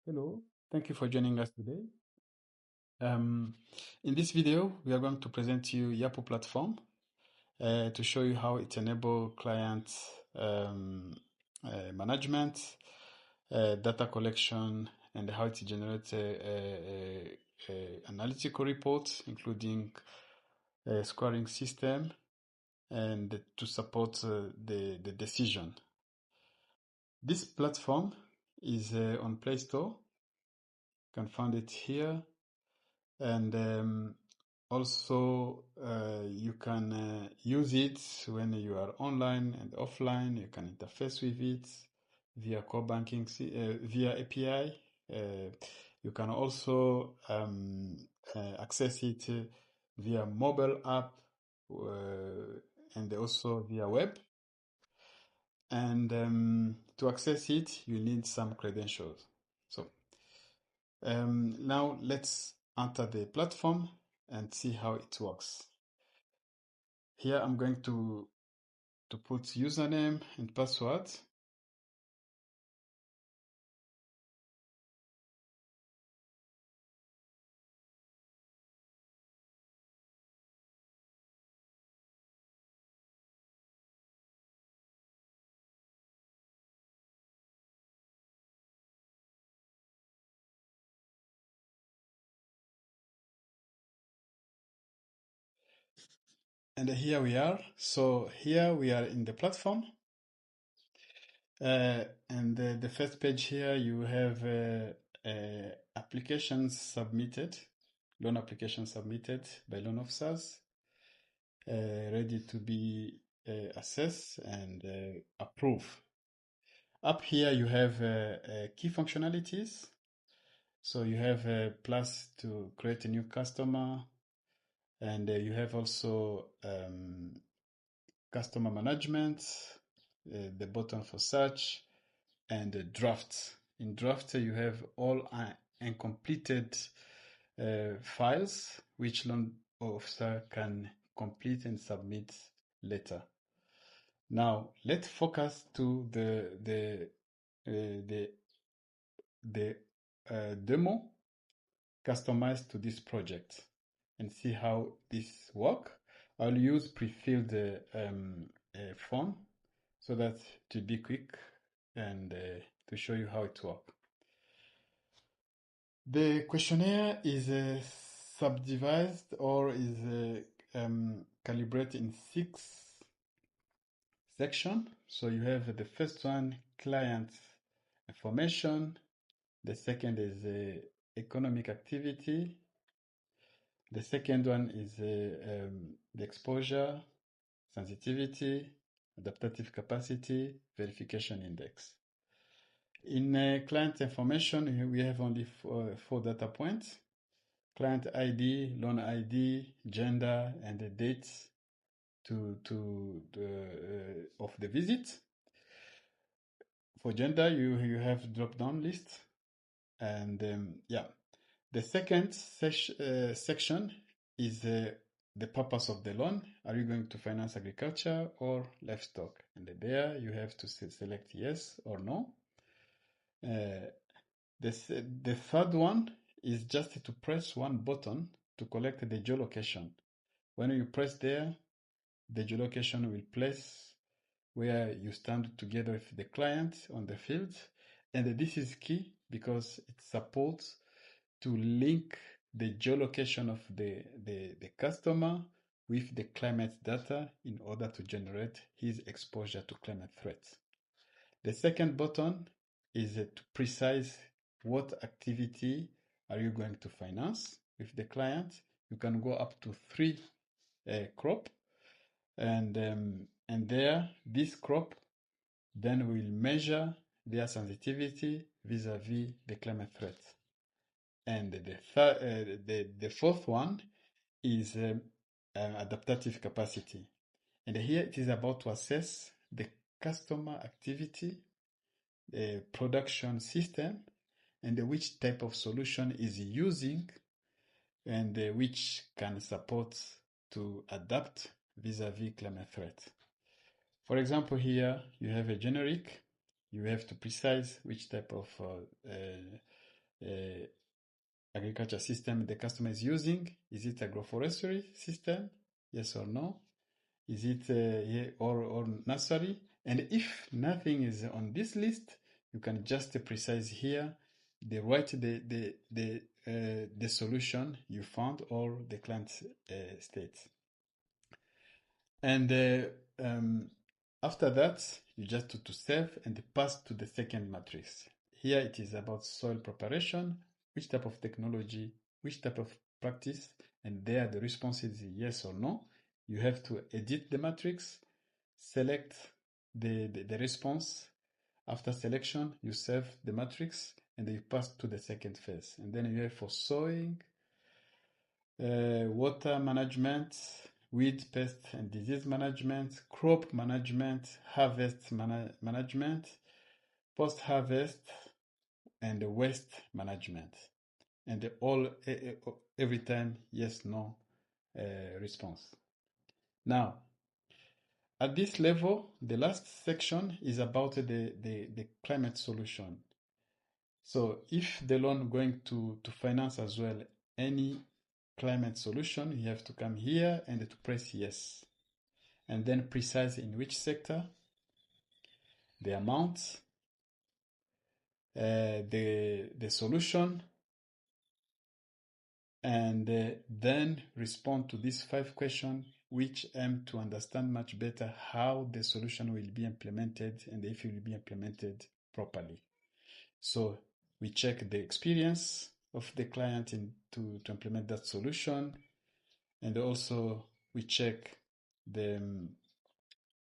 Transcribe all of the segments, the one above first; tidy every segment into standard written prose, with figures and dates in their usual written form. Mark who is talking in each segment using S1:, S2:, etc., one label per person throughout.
S1: Hello, thank you for joining us today. Um, in this video, we are going to present to you Yapo platform to show you how it enables client management, data collection, and how it generates analytical reports, including a scoring system, and to support the decision. This platform is on Play Store. You can find it here. And also you can use it when you are online and offline. You can interface with it via core banking, via API. You can also access it via mobile app and also via web. And to access it, you need some credentials. So now let's enter the platform and see how it works. Here I'm going to put username and password. And here we are. So here we are in the platform. And the first page here, you have applications submitted, loan applications submitted by loan officers, ready to be assessed and approved. Up here, you have key functionalities. So you have a plus to create a new customer, and you have also customer management, the button for search, and the draft. In draft, you have all uncompleted files which loan officer can complete and submit later. Now let's focus to the demo customized to this project and see how this work. I'll use pre-filled form so that to be quick and to show you how it works. The questionnaire is subdivided or is calibrated in 6 sections. So you have the first one, client information. The second is economic activity. The second one is the exposure, sensitivity, adaptive capacity, verification index. In client information, we have only four data points: client ID, loan ID, gender, and the date of the visit. For gender, you have drop-down list, and the second section is the purpose of the loan. Are you going to finance agriculture or livestock? And there you have to select yes or no. The third one is just to press one button to collect the geolocation. When you press there, the geolocation will place where you stand together with the client on the field. And this is key because it supports to link the geolocation of the customer with the climate data in order to generate his exposure to climate threats. The second button is to precise what activity are you going to finance with the client. You can go up to 3 crop, and there this crop then will measure their sensitivity vis-a-vis the climate threat. And the fourth one is adaptive capacity. And here it is about to assess the customer activity, the production system, and which type of solution is using and which can support to adapt vis-a-vis climate threat. For example, here you have a generic. You have to precise which type of agriculture system the customer is using. Is it agroforestry system? Yes or no? Is it or nursery? And if nothing is on this list, you can just precise here write the solution you found or the client state. And after that, you just to save and pass to the second matrix. Here it is about soil preparation, which type of technology, which type of practice, and there the response is yes or no. You have to edit the matrix, select the response. After selection, you save the matrix and you pass to the second phase. And then you have for sowing, water management, weed, pest and disease management, crop management, harvest management, post-harvest, and waste management. And all every time yes, no response. Now, at this level, the last section is about the climate solution. So if the loan going to finance as well any climate solution, you have to come here and to press yes. And then precise in which sector, the amount, the solution, and then respond to these 5 questions, which aim to understand much better how the solution will be implemented and if it will be implemented properly. So we check the experience of the client to implement that solution, and also we check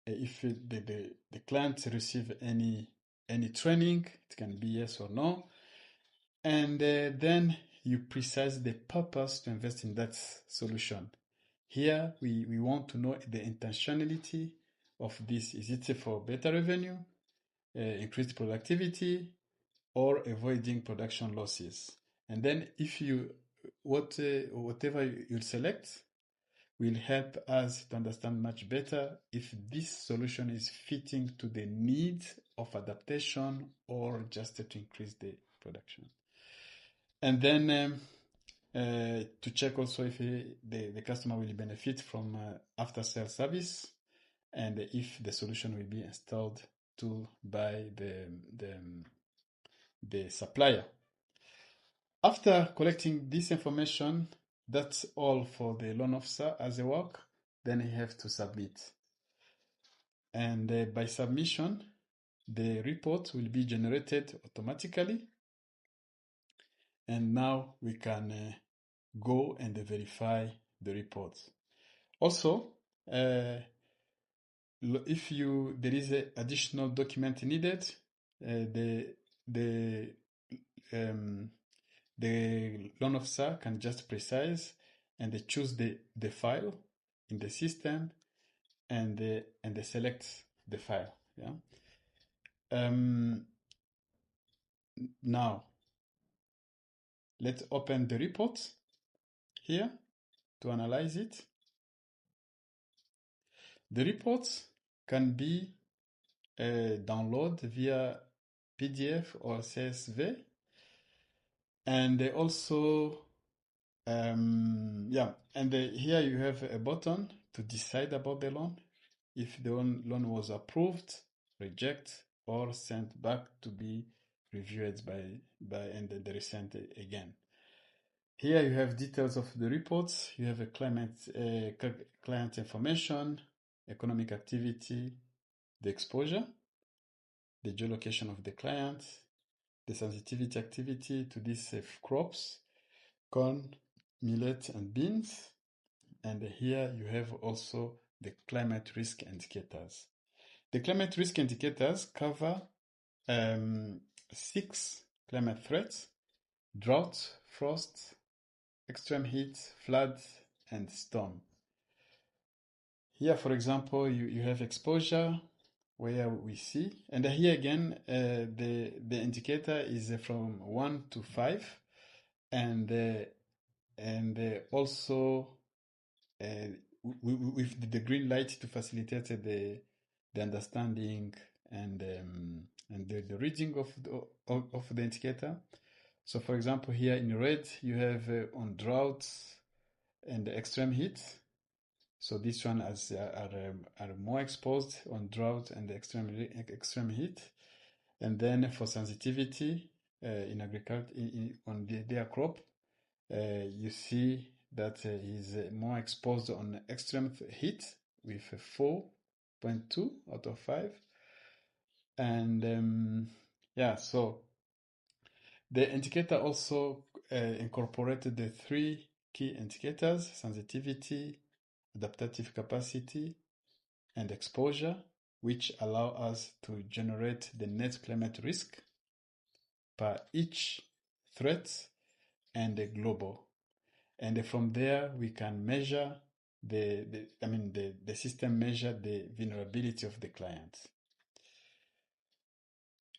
S1: if the client receive any training. It can be yes or no, and then you precise the purpose to invest in that solution. Here we want to know the intentionality of this. Is it for better revenue, increased productivity, or avoiding production losses? And then if you whatever you select will help us to understand much better if this solution is fitting to the needs of adaptation or just to increase the production. And then to check also if the customer will benefit from after-sales service, and if the solution will be installed by the supplier. After collecting this information, that's all for the loan officer as a work. Then he have to submit. And by submission, the report will be generated automatically. And now we can go and verify the report. Also, if there is an additional document needed, the loan officer can just precise and choose the file in the system and they select the file. Yeah. Now let's open the report here to analyze it. The report can be downloaded via PDF or CSV, and also here you have a button to decide about the loan, if the loan was approved, reject, or sent back to be reviewed by and then resent again. Here you have details of the reports. You have a client information, economic activity, the exposure, the geolocation of the client, the sensitivity activity to these crops, corn, millet, and beans. And here you have also the climate risk indicators. The climate risk indicators cover 6 climate threats: drought, frost, extreme heat, flood, and storm. Here, for example, you have exposure, where we see, and here again, the indicator is from 1 to 5, and also with the green light to facilitate the understanding and the reading of the indicator. So for example, here in red, you have on drought and extreme heat. So this one are more exposed on drought and extreme heat. And then for sensitivity in agriculture, on their crop, you see that is more exposed on extreme heat with 4.2 out of 5. And yeah, so the indicator also incorporated the 3 key indicators: sensitivity, adaptive capacity, and exposure, which allow us to generate the net climate risk per each threat and the global. And from there, we can measure the system measure the vulnerability of the client.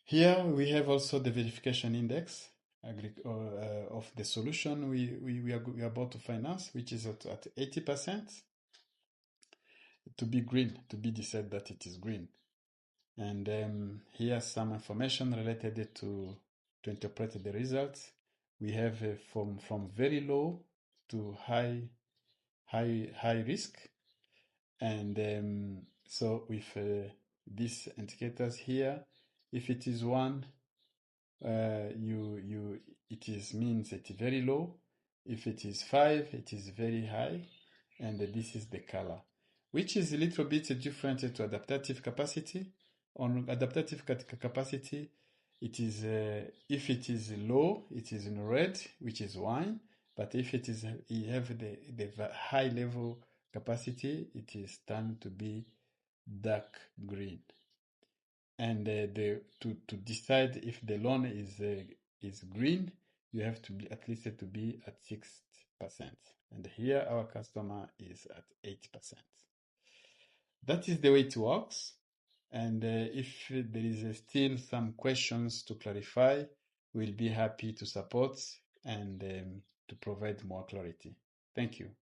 S1: Here we have also the verification index of the solution we are about to finance, which is at 80% to be green, to be decided that it is green. And here's some information related to interpret the results. We have from very low to high risk, and so with these indicators here, if it is 1, it means it's very low. If it is 5, it is very high, and this is the color, which is a little bit different to adaptive capacity. On adaptive capacity, it is if it is low, it is in red, which is wine. But if it is you have the high level capacity, it is turned to be dark green. And to decide if the loan is green, you have to be at least to be at 6%. And here our customer is at 8%. That is the way it works. And if there is still some questions to clarify, we'll be happy to support and to provide more clarity. Thank you.